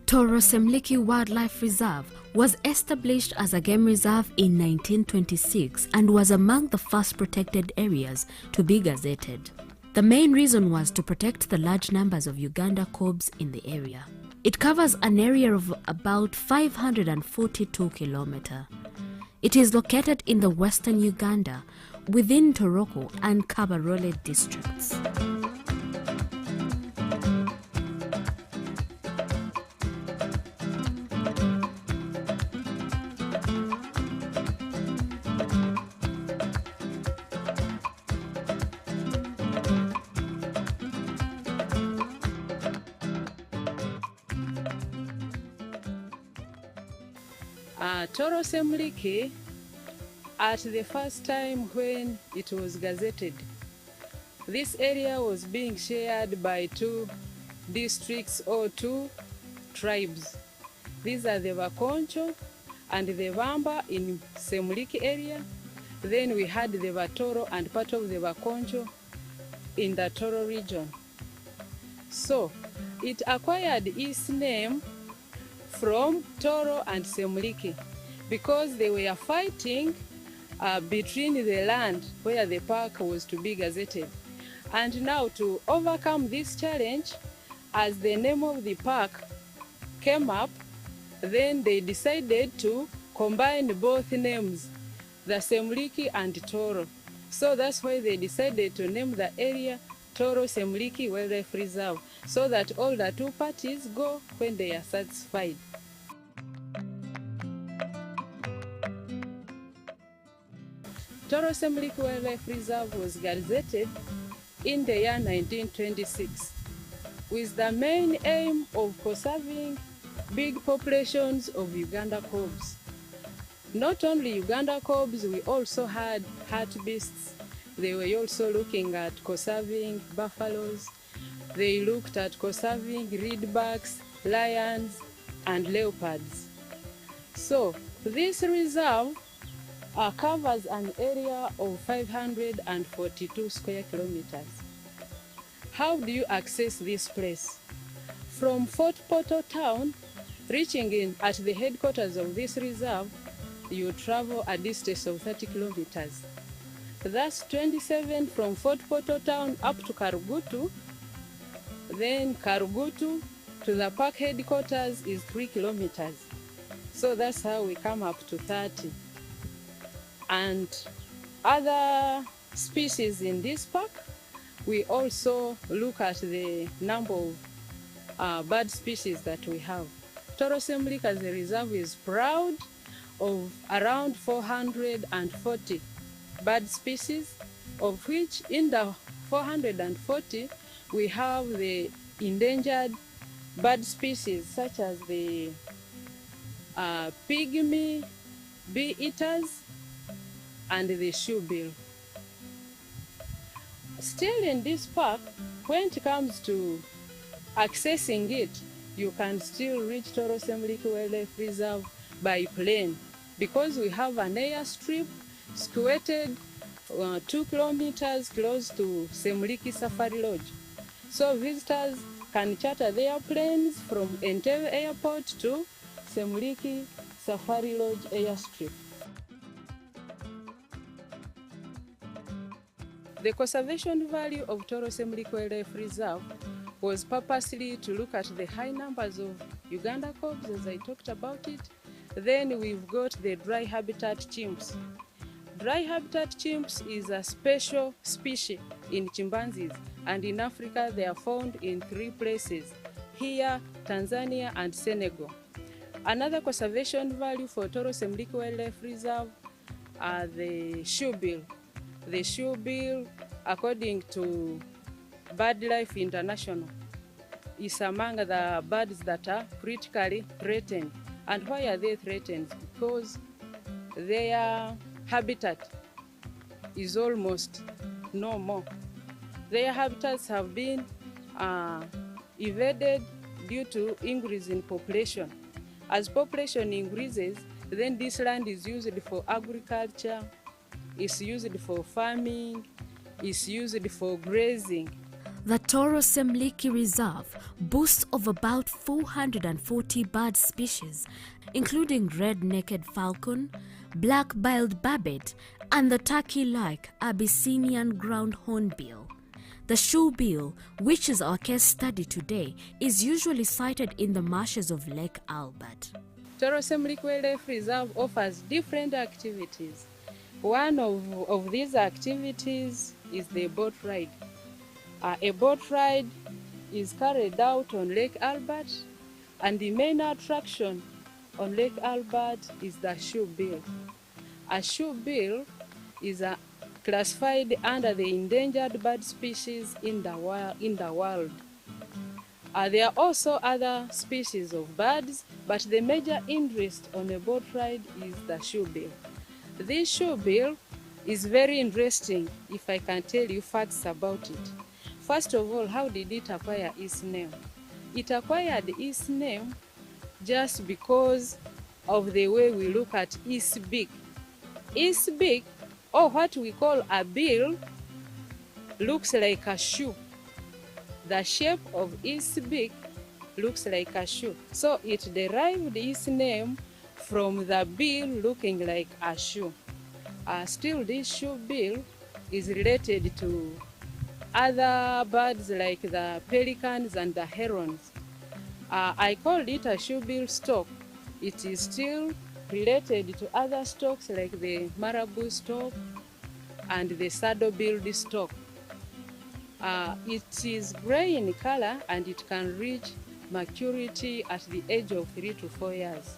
Toro Semliki Wildlife Reserve was established as a game reserve in 1926 and was among the first protected areas to be gazetted. The main reason was to protect the large numbers of Uganda cobs in the area. It covers an area of about 542 kilometers. It is located in the western Uganda, within Toroko and Kabarole districts. Toro Semliki, at the first time when it was gazetted, this area was being shared by two districts or two tribes. These are the Bakoncho and the Bamba in Semliki area. Then we had the Batoro and part of the Bakoncho in the Toro region. So it acquired its name from Toro and Semliki because they were fighting between the land where the park was to be gazetted. And now, to overcome this challenge, as the name of the park came up, then they decided to combine both names, the Semliki and Toro. So that's why they decided to name the area Toro Semliki Wildlife Reserve, so that all the two parties go when they are satisfied. Toro Semliki Wildlife Reserve was gazetted in the year 1926 with the main aim of conserving big populations of Uganda cobs. Not only Uganda cobs, we also had hartebeests. They were also looking at conserving buffaloes. They looked at conserving reedbacks, lions, and leopards. So this reserve covers an area of 542 square kilometers. How do you access this place? From Fort Portal town, reaching in at the headquarters of this reserve, you travel a distance of 30 kilometers. That's 27 from Fort Portal town up to Karugutu. Then Karugutu to the park headquarters is 3 kilometers. So that's how we come up to 30. And other species in this park, we also look at the number of bird species that we have. Toro Semliki as a reserve is proud of around 440 bird species, of which in the 440 we have the endangered bird species such as the pygmy bee-eaters and the shoebill. Still in this park, when it comes to accessing it, you can still reach Toro Semliki Wildlife Reserve by plane because we have an airstrip situated 2 kilometers close to Semliki Safari Lodge. So visitors can charter their planes from Entebbe Airport to Semliki Safari Lodge airstrip. The conservation value of Toro Semliki Wildlife Reserve was purposely to look at the high numbers of Uganda cobs, as I talked about it. Then we've got the dry habitat chimps. Dry habitat chimps is a special species in chimpanzees, and in Africa they are found in 3 places: here, Tanzania, and Senegal. Another conservation value for Toro Semliki Wildlife Reserve are the shoebill. The shoebill, according to BirdLife International, is among the birds that are critically threatened. And why are they threatened? Because their habitat is almost no more. Their habitats have been evaded due to increase in population. As population increases, then this land is used for agriculture, it's used for farming, it's used for grazing. The Toro Semliki Reserve boasts of about 440 bird species, including red-necked falcon, black-billed barbet, and the turkey-like Abyssinian ground hornbill. The shoebill, which is our case study today, is usually sighted in the marshes of Lake Albert. Toro Semliki Wildlife Reserve offers different activities. One of these activities is the boat ride. A boat ride is carried out on Lake Albert, and the main attraction on Lake Albert is the shoebill. A shoebill is classified under the endangered bird species in the world. There are also other species of birds, but the major interest on a boat ride is the shoebill. This shoebill is very interesting if I can tell you facts about it. First of all, how did it acquire its name? It acquired its name just because of the way we look at its beak. Its beak, or what we call a bill, looks like a shoe. The shape of its beak looks like a shoe. So it derived its name from the bill looking like a shoe. Still, this shoebill is related to other birds like the pelicans and the herons. I called it a shoebill stork. It is still related to other storks like the marabou stork and the saddle-billed stork. It is gray in color and it can reach maturity at the age of 3 to 4 years.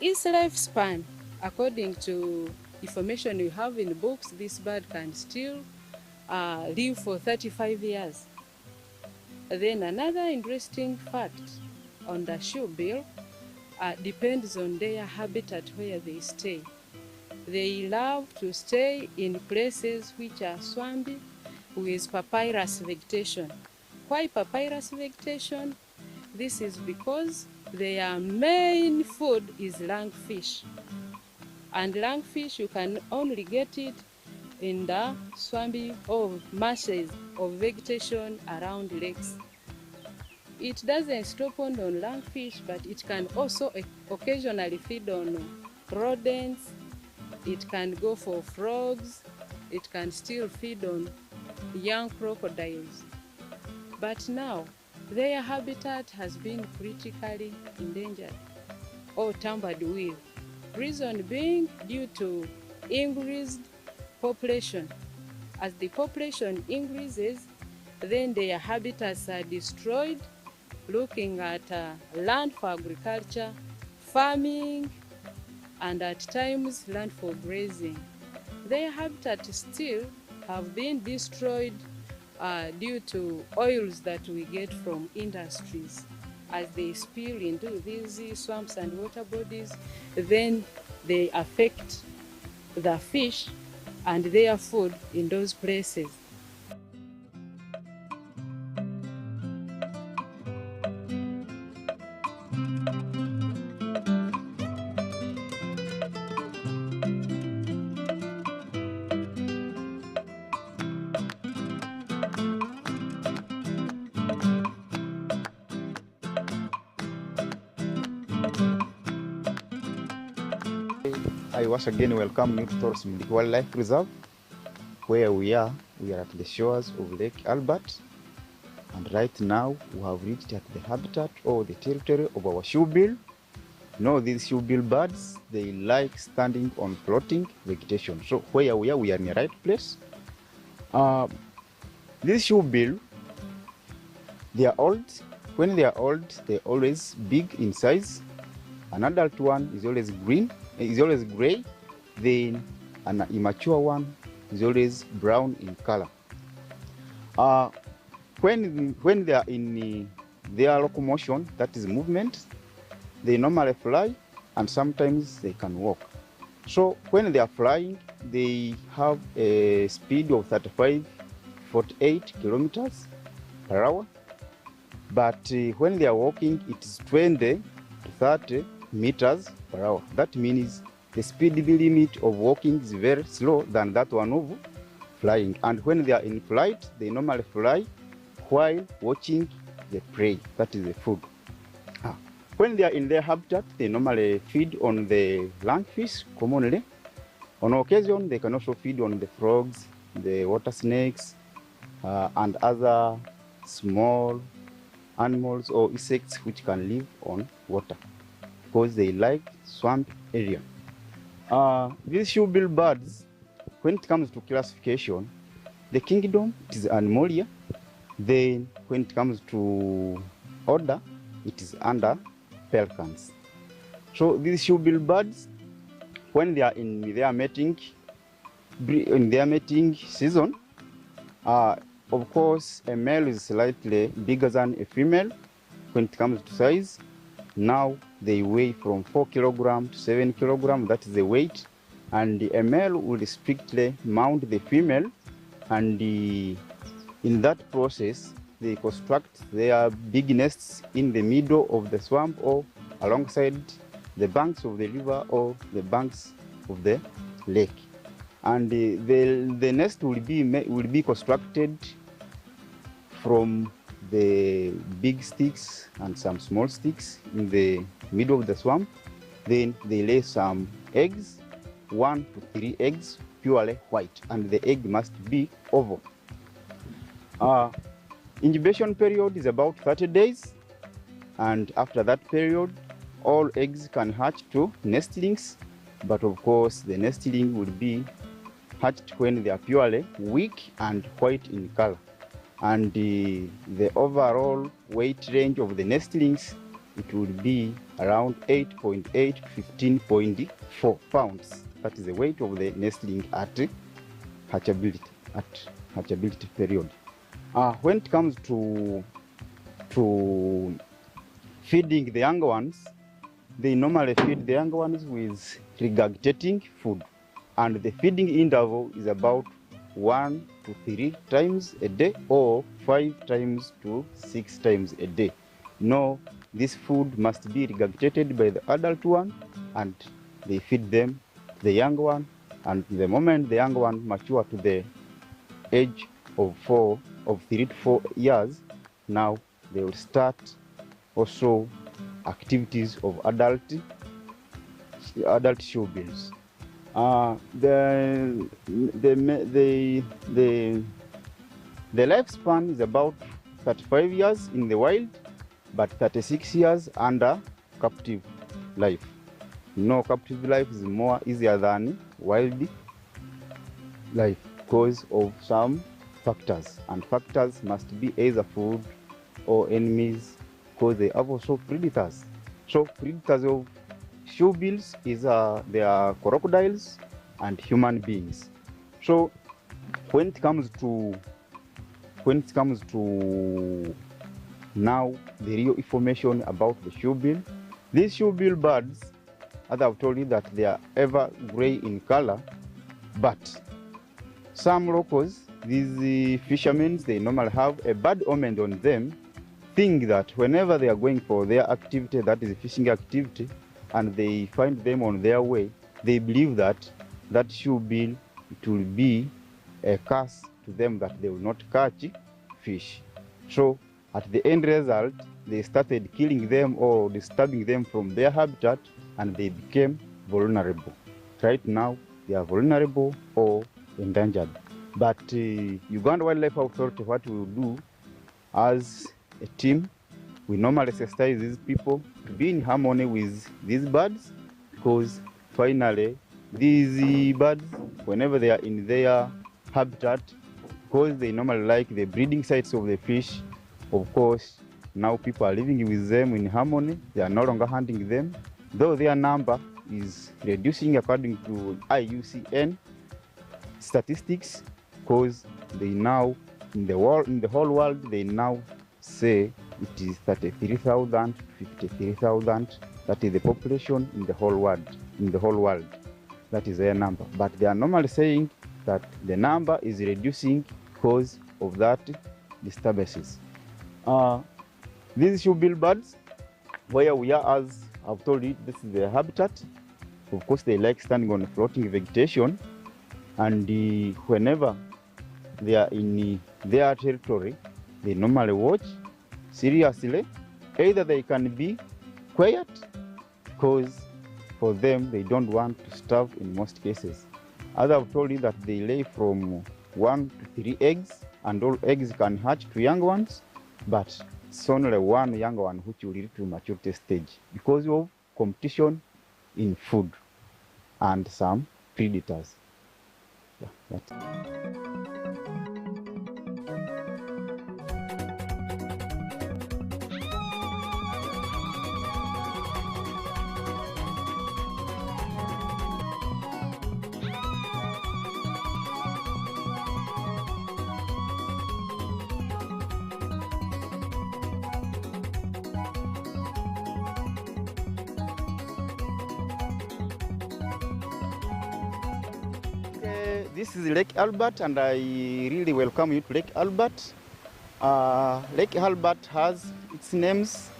Its lifespan, according to information we have in books, this bird can still live for 35 years. Then another interesting fact on the shoebill depends on their habitat where they stay. They love to stay in places which are swampy with papyrus vegetation. Why papyrus vegetation? This is because their main food is lungfish. And lungfish, you can only get it in the swampy or marshes of vegetation around lakes. It doesn't stop on lungfish, but it can also occasionally feed on rodents. It can go for frogs. It can still feed on young crocodiles. But now, their habitat has been critically endangered or tampered with. Reason being due to increased population. As the population increases, then their habitats are destroyed, looking at land for agriculture, farming, and at times land for grazing. Their habitat still have been destroyed due to oils that we get from industries. As they spill into these swamps and water bodies, then they affect the fish and their food in those places. I once again welcome you to Toro Semliki Wildlife Reserve, where we are at the shores of Lake Albert, and right now we have reached at the habitat or the territory of our shoebill. These shoebill birds, they like standing on floating vegetation. So where we are in the right place. This shoebill, they are old. When they are old, they're always big in size. An adult one is always green. Is always gray, then an immature one is always brown in color. When they are in their locomotion, that is movement, they normally fly and sometimes they can walk. So when they are flying, they have a speed of 48 kilometers per hour. But when they are walking, it is 20 to 30 meters per hour. That means the speed limit of walking is very slow than that one of flying. And when they are in flight, they normally fly while watching the prey, that is the food. When they are in their habitat, they normally feed on the lungfish commonly. On occasion, they can also feed on the frogs, the water snakes, and other small animals or insects which can live on water because they like swamp area. These shoebill birds, when it comes to classification, the kingdom is Animalia. Then when it comes to order, it is under pelicans. So these shoebill birds, when they are in their mating season, of course, a male is slightly bigger than a female when it comes to size. Now they weigh from 4 kilograms to 7 kilograms, that is the weight. And a male will strictly mount the female, and in that process, they construct their big nests in the middle of the swamp or alongside the banks of the river or the banks of the lake. And the nest will be constructed from the big sticks and some small sticks in the middle of the swamp. Then they lay some eggs, 1 to 3 eggs, purely white, and the egg must be oval. Incubation period is about 30 days, and after that period, all eggs can hatch to nestlings, but of course the nestling will be hatched when they are purely weak and white in color. And the overall weight range of the nestlings, it will be around 8.8 to 15.4 pounds. That is the weight of the nestling at hatchability period. When it comes to feeding the young ones, they normally feed the young ones with regurgitating food, and the feeding interval is about 1 to 3 times a day or 5 times to 6 times a day. No, this food must be regurgitated by the adult one, and they feed them the young one, and the moment the young one mature to the age of 3 to 4 years, now they will start also activities of adult shoebills. The lifespan is about 35 years in the wild, but 36 years under captive life. No, captive life is more easier than wild life because of some factors, and factors must be either food or enemies, because they have also predators. So predators of shoebills they are crocodiles and human beings. So when it comes to now the real information about the shoebill, these shoebill birds, as I've told you, that they are ever gray in color, but some locals, these fishermen, they normally have a bad omen on them, think that whenever they are going for their activity, that is fishing activity, and they find them on their way, they believe that shoebill, it will be a curse to them that they will not catch fish. So at the end result, they started killing them or disturbing them from their habitat, and they became vulnerable. Right now, they are vulnerable or endangered. But Uganda Wildlife Authority, what we will do as a team, we normally sensitize these people to be in harmony with these birds, because finally these birds, whenever they are in their habitat, because they normally like the breeding sites of the fish, of course now people are living with them in harmony. They are no longer hunting them, though their number is reducing according to IUCN statistics, because they now in the whole world, they now say it is 33,000, 53,000. That is the population in the whole world. That is their number. But they are normally saying that the number is reducing because of that disturbances. These shoebill birds, where we are, as I've told you, this is their habitat. Of course, they like standing on floating vegetation, and whenever they are in their territory, they normally watch seriously. Either they can be quiet, because for them, they don't want to starve in most cases. As I've told you that they lay from 1 to 3 eggs, and all eggs can hatch to young ones, but it's only one young one which will reach to maturity stage because of competition in food and some predators. Yeah, that's it. This is Lake Albert, and I really welcome you to Lake Albert. Lake Albert has its names.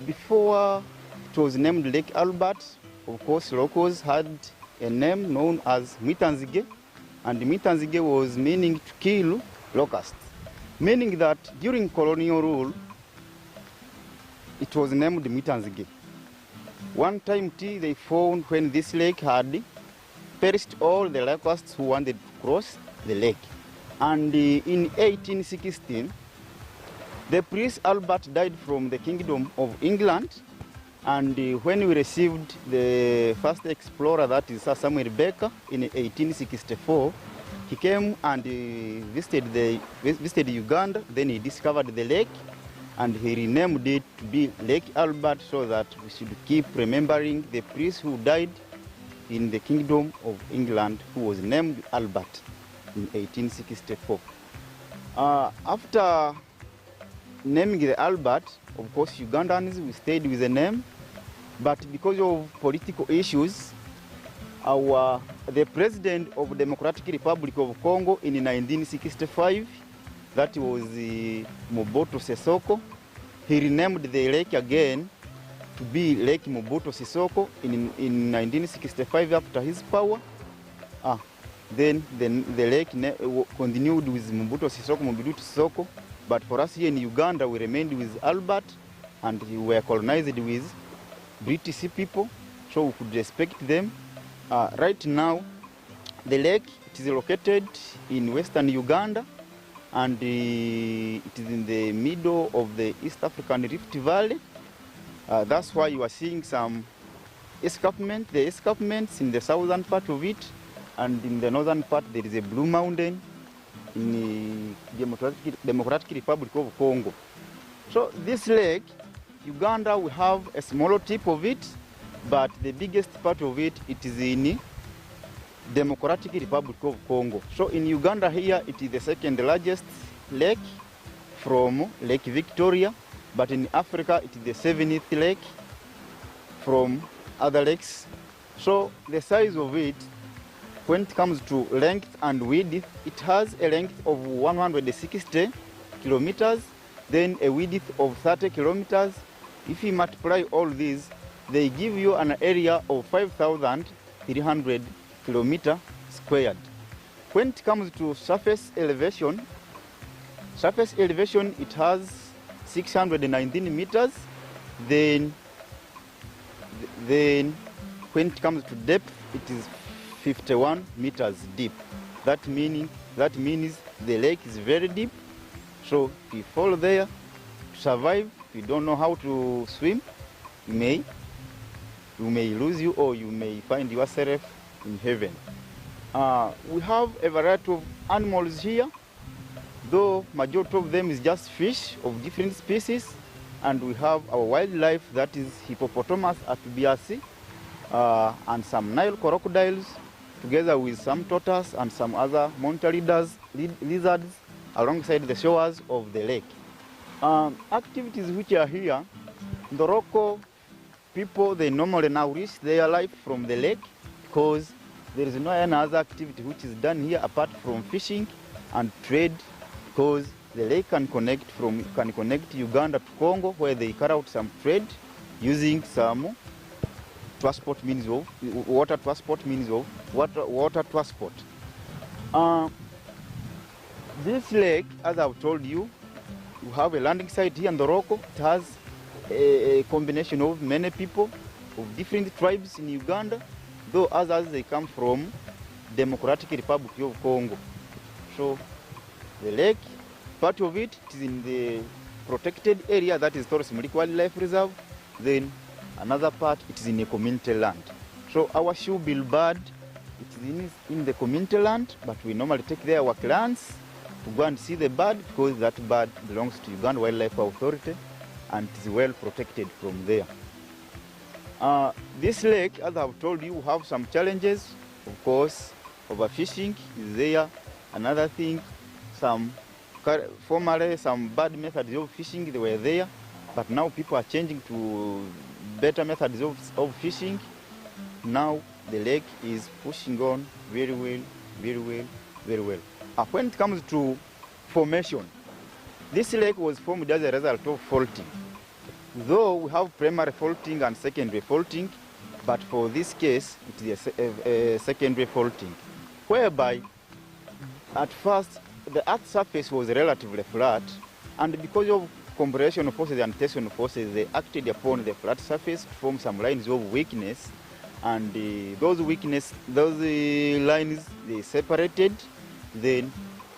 Before it was named Lake Albert, of course, locals had a name known as Mitanzige, and Mitanzige was meaning to kill locusts, meaning that during colonial rule, it was named Mitanzige. One time they found when this lake had perished all the locusts who wanted to cross the lake. And in 1816, the Prince Albert died from the Kingdom of England. And when we received the first explorer, that is Sir Samuel Baker, in 1864, he came and visited Uganda. Then he discovered the lake, and he renamed it to be Lake Albert, so that we should keep remembering the prince who died in the Kingdom of England, who was named Albert in 1864. After naming the Albert, of course, Ugandans, we stayed with the name, but because of political issues, the president of the Democratic Republic of Congo in 1965, that was Mobutu Seseko, he renamed the lake again to be Lake Mobutu Sisoko in 1965 after his power. Then the lake continued with Mobutu Sisoko, but for us here in Uganda, we remained with Albert, and we were colonized with British people, so we could respect them. Right now, the lake, it is located in western Uganda, and it is in the middle of the East African Rift Valley. That's why you are seeing some escarpment. The escarpments in the southern part of it, and in the northern part there is a blue mountain in the Democratic Republic of Congo. So this lake, Uganda, we have a smaller tip of it, but the biggest part of it, it is in Democratic Republic of Congo. So in Uganda here, it is the second largest lake from Lake Victoria. But in Africa, it is the 7th lake from other lakes. So the size of it, when it comes to length and width, it has a length of 160 kilometers, then a width of 30 kilometers. If you multiply all these, they give you an area of 5,300 kilometers squared. When it comes to surface elevation, it has 619 meters. Then when it comes to depth, it is 51 meters deep. That means the lake is very deep. So if you fall there to survive, if you don't know how to swim, you may lose you, or you may find yourself in heaven. We have a variety of animals here, though majority of them is just fish of different species, and we have our wildlife, that is hippopotamus at BRC, and some Nile crocodiles, together with some tortoise and some other monitor lizards alongside the shores of the lake. Activities which are here, the local people, they normally now reach their life from the lake, because there is no any other activity which is done here apart from fishing and trade, because the lake can connect Uganda to Congo, where they carry out some trade using some transport means of water transport. This lake, as I've told you, we have a landing site here in the Roko. It has a combination of many people of different tribes in Uganda, though others they come from Democratic Republic of Congo. So the lake, part of it is in the protected area, that is Torres Muliki Wildlife Reserve. Then another part, it is in a community land. So our shoebill bird, it is in the community land, but we normally take there our clans to go and see the bird because that bird belongs to Uganda Wildlife Authority and it is well protected from there. This lake, as I've told you, have some challenges. Of course, overfishing is there. Another thing, formerly some bad methods of fishing, they were there, but now people are changing to better methods of fishing. Now the lake is pushing on very well, very well, very well. When it comes to formation, this lake was formed as a result of faulting. Though we have primary faulting and secondary faulting, but for this case, it is a secondary faulting, whereby at first the earth's surface was relatively flat, and because of compression forces and tension forces, they acted upon the flat surface to form some lines of weakness, and those lines, they separated, then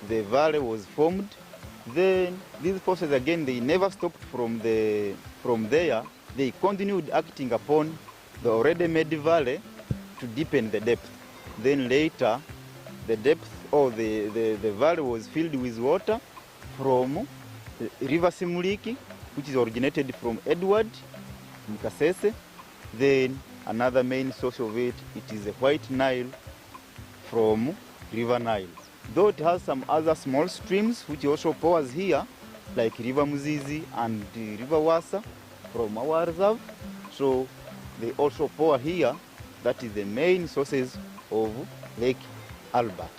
the valley was formed. Then these forces again, they never stopped from there. They continued acting upon the already made valley to deepen the depth. Then later, the depth or the valley was filled with water from the River Simuliki, which is originated from Edward Mukasese. Then another main source of it is the White Nile from River Nile. Though it has some other small streams which also pours here, like River Muzizi and River Wasa from our reserve. So they also pour here. That is the main sources of Lake Albert.